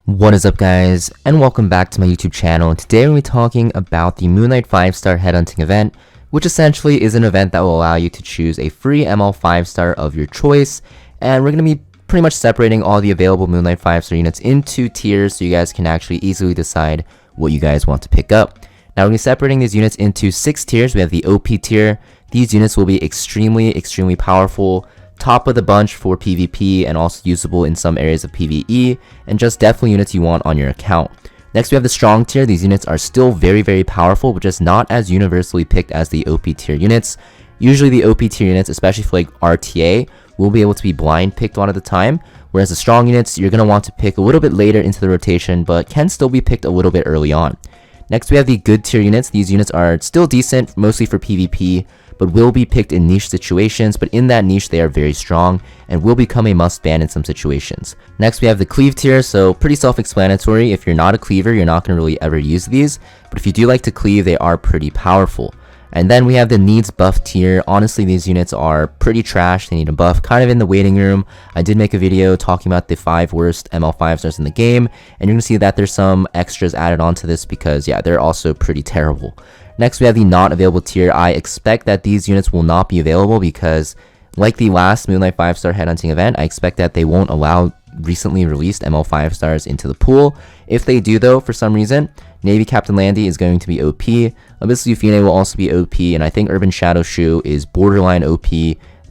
What is up, guys, and welcome back to my YouTube channel. Today we're going to be talking about the Moonlight 5-star headhunting event, which essentially is an event that will allow you to choose a free ML 5-star of your choice, and we're going to be pretty much separating all the available Moonlight 5-star units into tiers so you guys can actually easily decide what you guys want to pick up. Now we're going to be separating these units into 6 tiers. We have the OP tier. These units will be extremely powerful, top of the bunch for PvP and also usable in some areas of PvE, and just definitely units you want on your account. Next we have the strong tier. These units are still very powerful, but just not as universally picked as the OP tier units. Usually the OP tier units, especially for like RTA, will be able to be blind picked a lot of the time, whereas the strong units you're going to want to pick a little bit later into the rotation, but can still be picked a little bit early on. Next we have the good tier units. These units are still decent, mostly for PvP, but will be picked in niche situations, but in that niche they are very strong and will become a must ban in some situations. Next we have the cleave tier, so pretty self-explanatory. If you're not a cleaver, you're not going to really ever use these, but if you do like to cleave, they are pretty powerful. And then we have the needs buff tier. Honestly, these units are pretty trash. They need a buff, kind of in the waiting room. I did make a video talking about the 5 worst ML 5-stars in the game, and you're going to see that there's some extras added onto this because, yeah, they're also pretty terrible. Next, we have the not available tier. I expect that these units will not be available because, like the last Moonlight 5-star headhunting event, I expect that they won't allow recently released ML 5-stars into the pool. If they do, though, for some reason, Navy Captain Landy is going to be OP. Abyss Lufine will also be OP, and I think Urban Shadow Shoe is borderline OP,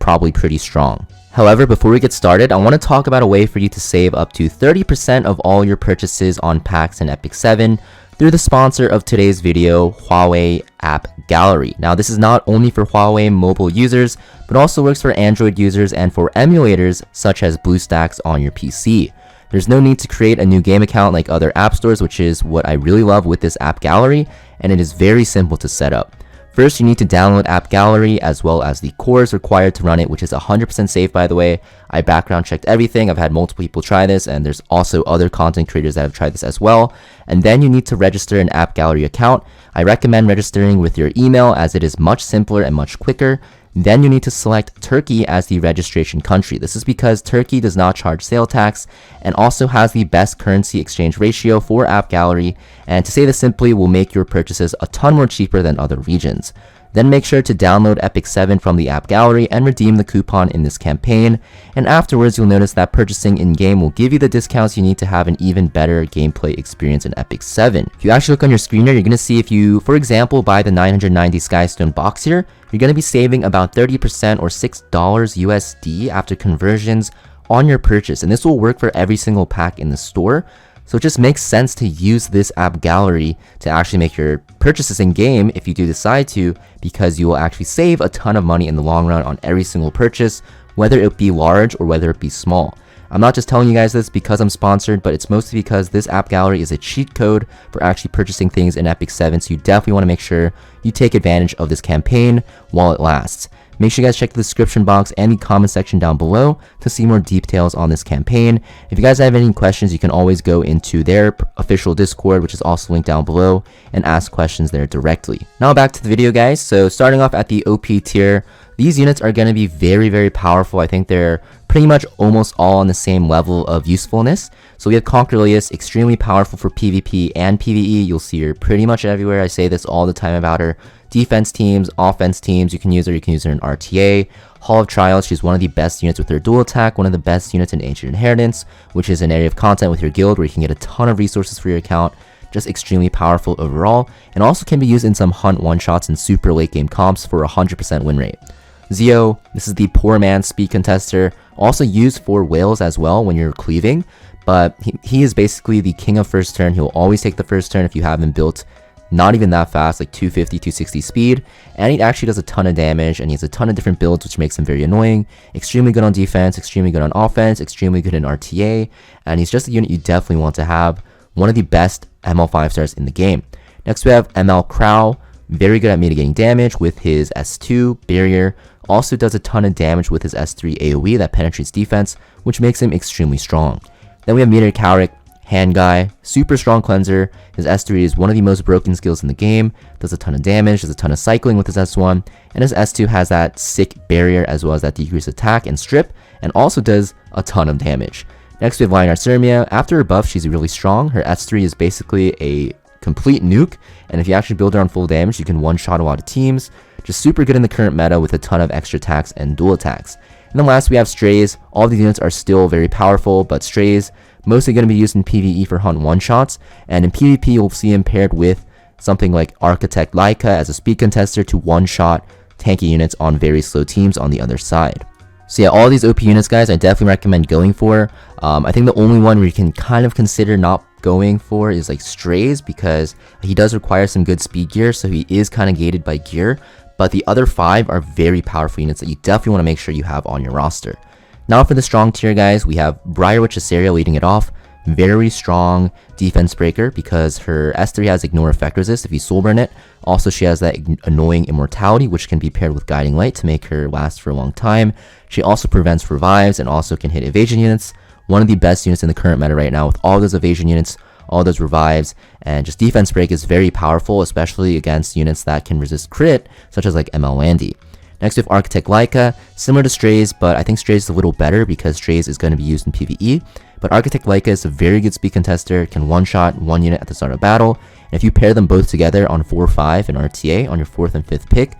probably pretty strong. However, before we get started, I want to talk about a way for you to save up to 30% of all your purchases on packs in Epic 7 through the sponsor of today's video, Huawei AppGallery. Now, this is not only for Huawei mobile users, but also works for Android users and for emulators such as BlueStacks on your PC. There's no need to create a new game account like other app stores, which is what I really love with this AppGallery, and it is very simple to set up. First, you need to download AppGallery as well as the cores required to run it, which is 100% safe, by the way. I background checked everything. I've had multiple people try this, and there's also other content creators that have tried this as well. And then you need to register an AppGallery account. I recommend registering with your email as it is much simpler and much quicker. Then you need to select Turkey as the registration country. This is because Turkey does not charge sale tax and also has the best currency exchange ratio for AppGallery, and to say this simply, will make your purchases a ton more cheaper than other regions. Then make sure to download Epic 7 from the AppGallery and redeem the coupon in this campaign, and afterwards you'll notice that purchasing in-game will give you the discounts you need to have an even better gameplay experience in Epic 7. If you actually look on your screen here, you're going to see if you, for example, buy the 990 Skystone box here, you're going to be saving about 30% or $6 USD after conversions on your purchase, and this will work for every single pack in the store. So it just makes sense to use this AppGallery to actually make your purchases in game if you do decide to, because you will actually save a ton of money in the long run on every single purchase, whether it be large or whether it be small. I'm not just telling you guys this because I'm sponsored, but it's mostly because this AppGallery is a cheat code for actually purchasing things in Epic 7, so you definitely want to make sure you take advantage of this campaign while it lasts. Make sure you guys check the description box and the comment section down below to see more details on this campaign. If you guys have any questions, you can always go into their official Discord, which is also linked down below, and ask questions there directly. Now back to the video, guys. So starting off at the OP tier, these units are going to be very powerful. I think they're pretty much almost all on the same level of usefulness. So we have Concorlius, extremely powerful for PvP and PvE. You'll see her pretty much everywhere. I say this all the time about her. Defense teams, offense teams, you can use her in RTA. Hall of Trials, she's one of the best units with her dual attack, one of the best units in Ancient Inheritance, which is an area of content with your guild where you can get a ton of resources for your account. Just extremely powerful overall, and also can be used in some hunt one-shots and super late game comps for a 100% win rate. Zio, this is the poor man speed contester, also used for whales as well when you're cleaving, but he is basically the king of first turn. He'll always take the first turn if you have him built not even that fast, like 250, 260 speed, and he actually does a ton of damage, and he has a ton of different builds, which makes him very annoying. Extremely good on defense, extremely good on offense, extremely good in RTA, and he's just a unit you definitely want to have. One of the best ML 5-stars in the game. Next we have ML Crow, very good at mitigating damage with his S2 barrier, also does a ton of damage with his S3 AoE that penetrates defense, which makes him extremely strong. Then we have Meteor Cowrick, Hand Guy, super strong cleanser. His S3 is one of the most broken skills in the game, does a ton of damage, does a ton of cycling with his S1, and his S2 has that sick barrier as well as that decreased attack and strip, and also does a ton of damage. Next we have Lionheart Sirmia. After her buff, she's really strong. Her S3 is basically a complete nuke, and if you actually build her on full damage, you can one-shot a lot of teams. Just super good in the current meta with a ton of extra attacks and dual attacks. And then last we have Strays. All these units are still very powerful, but Strays mostly going to be used in PvE for hunt one-shots, and in PvP you'll see him paired with something like Architect Leica as a speed contester to one-shot tanky units on very slow teams on the other side. So yeah, all these OP units, guys, I definitely recommend going for. I think the only one where you can kind of consider not going for is like Strays, because he does require some good speed gear, so he is kind of gated by gear. But the other 5 are very powerful units that you definitely want to make sure you have on your roster. Now for the strong tier, guys, we have Briarwitch Asaria leading it off. Very strong defense breaker because her S3 has ignore effect resist if you soul burn it. Also, she has that annoying immortality, which can be paired with guiding light to make her last for a long time. She also prevents revives and also can hit evasion units. One of the best units in the current meta right now with all those evasion units, all those revives, and just defense break is very powerful, especially against units that can resist crit, such as like ML Landy. Next we have Architect Leica, similar to Strays, but I think Strays is a little better because Strays is going to be used in PvE. But Architect Leica is a very good speed contester, can one-shot one unit at the start of battle, and if you pair them both together on 4-5 and RTA on your 4th and 5th pick,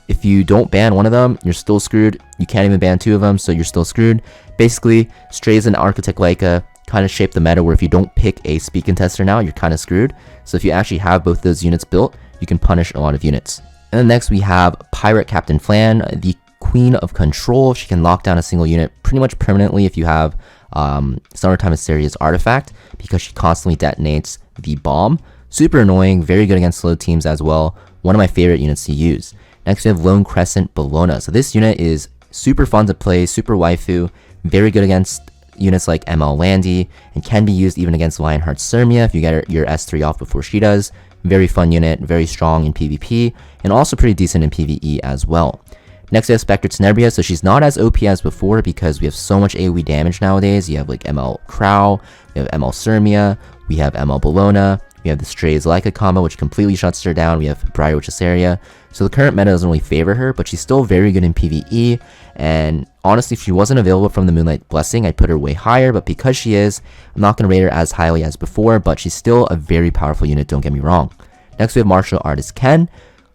if you don't ban one of them, you're still screwed. You can't even ban 2 of them, so you're still screwed. Basically, Strays and Architect Leica kind of shape the meta where if you don't pick a speed contester now, you're kind of screwed. So if you actually have both those units built, you can punish a lot of units. And then next we have Pirate Captain Flan, the Queen of Control. She can lock down a single unit pretty much permanently if you have Summertime Asaria's artifact, because she constantly detonates the bomb. Super annoying, very good against slow teams as well. One of my favorite units to use. Next we have Lone Crescent Bologna. So this unit is super fun to play, super waifu, very good against units like ML Landy, and can be used even against Lionheart Sirmia if you get your S3 off before she does. Very fun unit, very strong in PvP, and also pretty decent in PvE as well. Next we have Spectre Tenebria, so she's not as OP as before because we have so much AoE damage nowadays. You have like ML Crow, we have ML Sirmia, we have ML Bologna, we have the Strays Leica combo which completely shuts her down, we have Briarwitch Asaria. So the current meta doesn't really favor her, but she's still very good in PvE, and honestly if she wasn't available from the Moonlight Blessing, I'd put her way higher, but because she is, I'm not going to rate her as highly as before, but she's still a very powerful unit, don't get me wrong. Next we have Martial Artist Ken.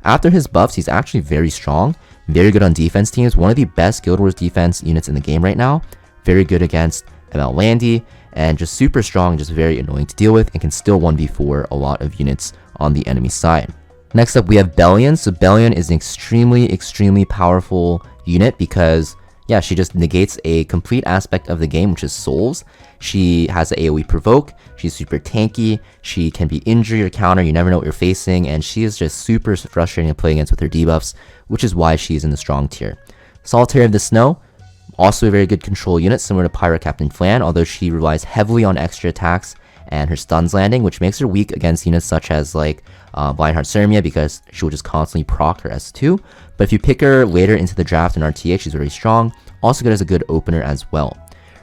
After his buffs, he's actually very strong, very good on defense teams, one of the best Guild Wars defense units in the game right now, very good against ML Landy, and just super strong, just very annoying to deal with, and can still 1v4 a lot of units on the enemy side. Next up we have Bellion. So Bellion is an extremely powerful unit because yeah, she just negates a complete aspect of the game, which is souls. She has the AoE provoke, she's super tanky, she can be injury or counter, you never know what you're facing, and she is just super frustrating to play against with her debuffs, which is why she's in the strong tier. Solitary of the Snow, also a very good control unit, similar to Pirate Captain Flan, although she relies heavily on extra attacks and her stuns landing, which makes her weak against units such as like Lionheart Sirmia because she will just constantly proc her S2. But if you pick her later into the draft in RTA, she's very strong. Also good as a good opener as well.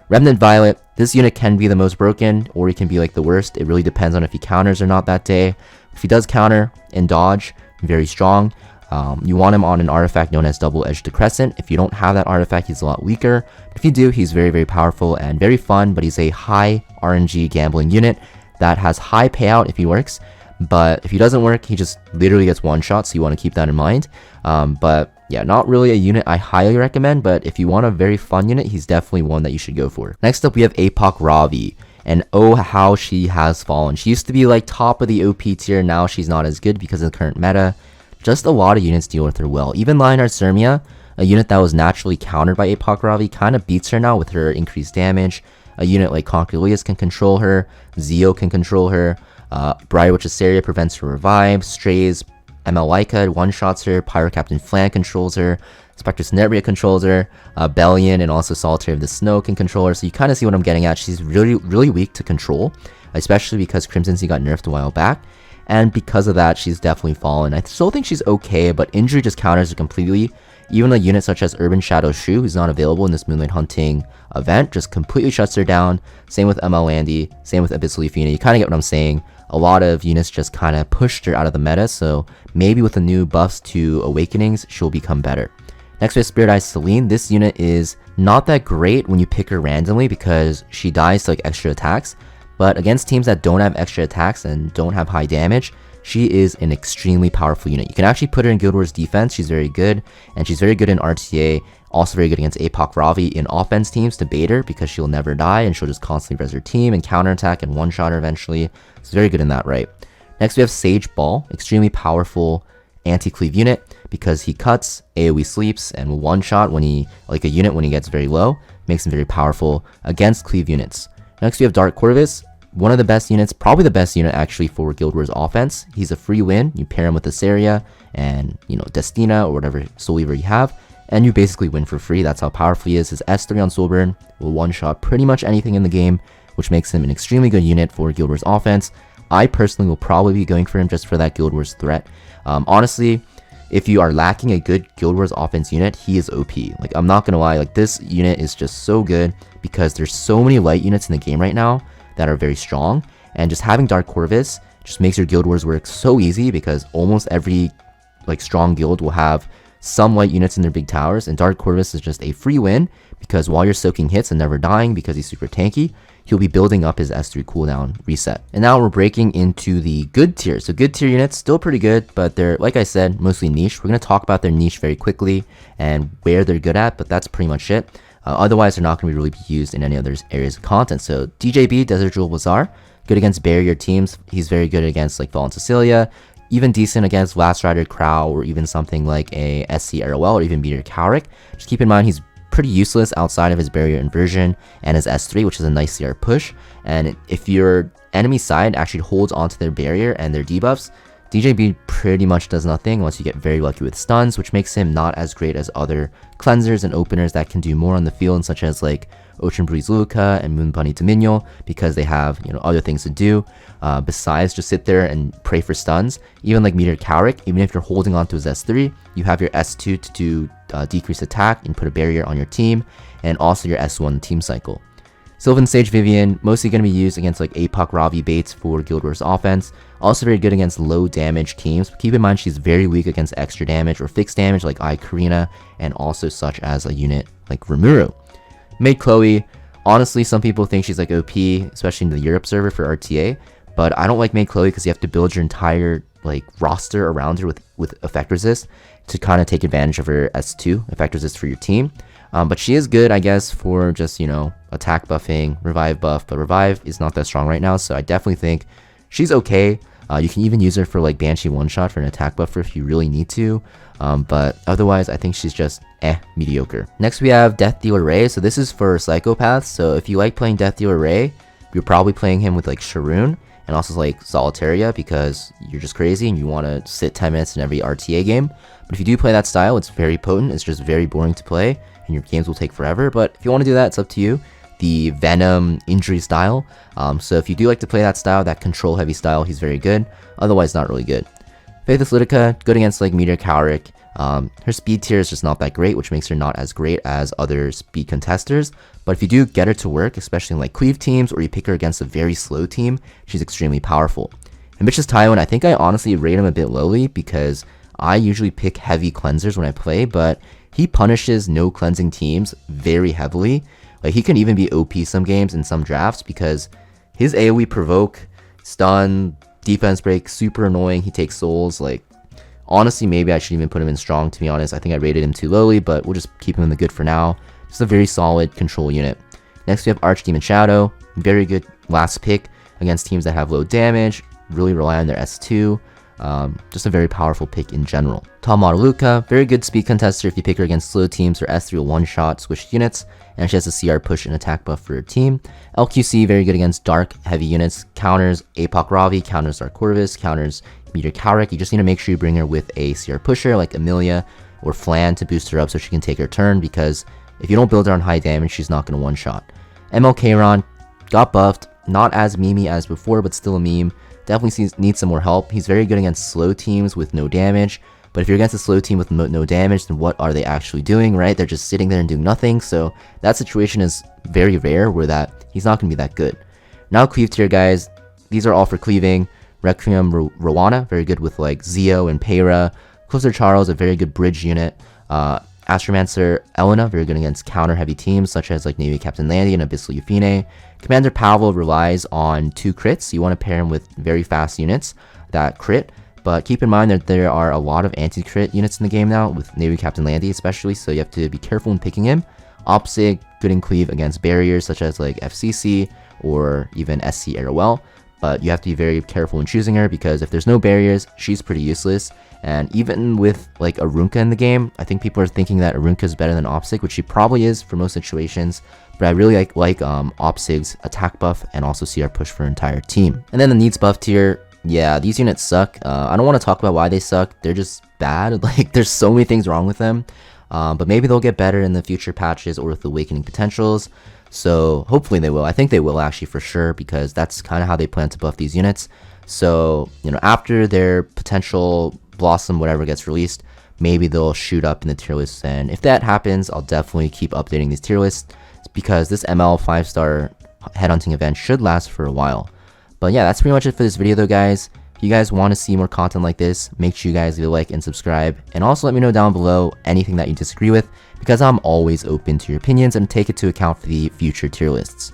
Remnant Violet, this unit can be the most broken or he can be like the worst. It really depends on if he counters or not that day. If he does counter and dodge, very strong. You want him on an artifact known as Double-Edged Crescent. If you don't have that artifact, he's a lot weaker. But if you do, he's very powerful and very fun, but he's a high RNG gambling unit that has high payout if he works. But if he doesn't work, he just literally gets one shot, so you want to keep that in mind. But yeah, not really a unit I highly recommend, but if you want a very fun unit, he's definitely one that you should go for. Next up, we have Apoc Ravi. And oh, how she has fallen. She used to be like top of the OP tier, now she's not as good because of the current meta. Just a lot of units deal with her well. Even Lionheart Sirmia, a unit that was naturally countered by Apoc Ravi, kind of beats her now with her increased damage. A unit like Conquerlius can control her, Zeo can control her, Briarwitch Asaria prevents her revive, Strays, ML Leica one-shots her, Pirate Captain Flan controls her, Spectre Tenebria controls her, Bellion and also Solitary of the Snow can control her, so you kind of see what I'm getting at. She's really weak to control, especially because Crimson Sea got nerfed a while back. And because of that, she's definitely fallen. I still think she's okay, but injury just counters her completely. Even a unit such as Urban Shadow Shu, who's not available in this Moonlight Hunting event, just completely shuts her down. Same with ML Landy, same with Abyssal Athena. You kind of get what I'm saying. A lot of units just kind of pushed her out of the meta, so maybe with the new buffs to Awakenings, she'll become better. Next we have Spirit Eyes Celine. This unit is not that great when you pick her randomly because she dies to like extra attacks, but against teams that don't have extra attacks and don't have high damage, she is an extremely powerful unit. You can actually put her in Guild Wars defense, she's very good, and she's very good in RTA, also very good against APOC Ravi in offense teams to bait her because she'll never die and she'll just constantly res her team and counterattack and one-shot her eventually. It's very good in that right. Next we have Sage Ball, extremely powerful anti-cleave unit because he cuts, AoE sleeps, and will one-shot when he, like a unit when he gets very low, makes him very powerful against cleave units. Next we have Dark Corvus, one of the best units, probably the best unit actually for Guild Wars offense. He's a free win, you pair him with Asaria and, you know, Destina or whatever Soul Weaver you have, and you basically win for free. That's how powerful he is. His S3 on Soulburn will one-shot pretty much anything in the game, which makes him an extremely good unit for Guild Wars offense. I personally will probably be going for him just for that Guild Wars threat. Honestly, if you are lacking a good Guild Wars offense unit, he is OP. Like, I'm not gonna lie, like this unit is just so good because there's so many light units in the game right now that are very strong, and just having Dark Corvus just makes your Guild Wars work so easy because almost every like strong guild will have some light units in their big towers, and Dark Corvus is just a free win because while you're soaking hits and never dying because he's super tanky, he'll be building up his S3 cooldown reset. And now we're breaking into the good tier. So good tier units, still pretty good, but they're, like I said, mostly niche. We're going to talk about their niche very quickly and where they're good at, but that's pretty much it. Otherwise, they're not going to really be used in any other areas of content. So DJB, Desert Jewel Bazaar, good against barrier teams. He's very good against like Fallen Cecilia, even decent against Last Rider Crow, or even something like a SC Arrowell, or even Meteor Cowrick. Just keep in mind, he's pretty useless outside of his barrier inversion and his S3, which is a nice CR push. And if your enemy side actually holds onto their barrier and their debuffs, DJB pretty much does nothing unless you get very lucky with stuns, which makes him not as great as other cleansers and openers that can do more on the field, such as like Ocean Breeze Luca and Moon Bunny Dominion, because they have, you know, other things to do besides just sit there and pray for stuns. Even like Meteor Cowrick, even if you're holding onto his S3, you have your S2 to do decrease attack and put a barrier on your team, and also your S1 team cycle. Sylvan Sage Vivian, mostly going to be used against like APOC Ravi baits for Guild Wars offense. Also very good against low damage teams. But keep in mind, she's very weak against extra damage or fixed damage like Karina, and also such as a unit like Rimuru. Maid Chloe, honestly, some people think she's like OP, especially in the Europe server for RTA. But I don't like Maid Chloe because you have to build your entire like roster around her with effect resist to kind of take advantage of her S2 effect resist for your team. But she is good, I guess, for just, you know, attack buffing, revive buff, but revive is not that strong right now, so I definitely think she's okay. You can even use her for like Banshee one-shot for an attack buffer if you really need to, but otherwise I think she's just mediocre. Next we have Death Dealer Ray. So this is for psychopaths, so if you like playing Death Dealer Ray, you're probably playing him with like Sharoon and also like Solitaria because you're just crazy and you want to sit 10 minutes in every RTA game. But if you do play that style, it's very potent, it's just very boring to play, and your games will take forever. But if you want to do that, it's up to you. The Venom injury style. So if you do like to play that style, that control heavy style, he's very good. Otherwise, not really good. Faithless Lidica, good against like Meteor Cowrick. Her speed tier is just not that great, which makes her not as great as other speed contesters. But if you do get her to work, especially in like cleave teams, or you pick her against a very slow team, she's extremely powerful. Ambitious Tywin, I think I honestly rate him a bit lowly because I usually pick heavy cleansers when I play, but he punishes no cleansing teams very heavily. Like, he can even be OP some games in some drafts because his AoE provoke, stun, defense break, super annoying. He takes souls. Like, honestly, maybe I should even put him in strong, to be honest. I think I rated him too lowly, but we'll just keep him in the good for now. Just a very solid control unit. Next, we have Archdemon Shadow. Very good last pick against teams that have low damage, really rely on their S2. Just a very powerful pick in general. Tamara Luca, very good speed contester if you pick her against slow teams or S3 will one-shot switch units, and she has a CR push and attack buff for her team. LQC, very good against dark heavy units, counters APOC Ravi, counters Dark Corvus, counters Meteor Cowrick. You just need to make sure you bring her with a CR pusher like Amelia or Flan to boost her up so she can take her turn, because if you don't build her on high damage, she's not going to one-shot. MLK Ron got buffed, not as memey as before, but still a meme. Definitely needs some more help. He's very good against slow teams with no damage, but if you're against a slow team with no damage, then what are they actually doing, right? They're just sitting there and doing nothing, so that situation is very rare where he's not going to be that good. Now cleave tier guys, these are all for cleaving. Requiem Rowana, very good with like Zio and Peyra. Closer Charles, a very good bridge unit. Astromancer Elena, very good against counter-heavy teams such as like Navy Captain Landy and Abyssal Yufine. Commander Pavel relies on 2 crits. You want to pair him with very fast units that crit, but keep in mind that there are a lot of anti-crit units in the game now, with Navy Captain Landy especially, so you have to be careful when picking him. Opsig, good in cleave against barriers such as like FCC or even SC Arrowell, but you have to be very careful when choosing her because if there's no barriers, she's pretty useless. And even with like Arunka in the game, I think people are thinking that Arunka is better than Opsig, which she probably is for most situations, but I really like Opsig's attack buff and also CR push for her entire team. And then the needs buff tier, yeah, these units suck. I don't want to talk about why they suck, they're just bad. Like, there's so many things wrong with them, but maybe they'll get better in the future patches or with awakening potentials. So hopefully they will. I think they will actually for sure, because that's kind of how they plan to buff these units. So, you know, after their potential Blossom, whatever gets released, maybe they'll shoot up in the tier list. And if that happens, I'll definitely keep updating these tier lists, because this ML 5-star headhunting event should last for a while. But yeah, that's pretty much it for this video though, guys. If you guys want to see more content like this, make sure you guys leave a like and subscribe, and also let me know down below anything that you disagree with, because I'm always open to your opinions and take it to account for the future tier lists.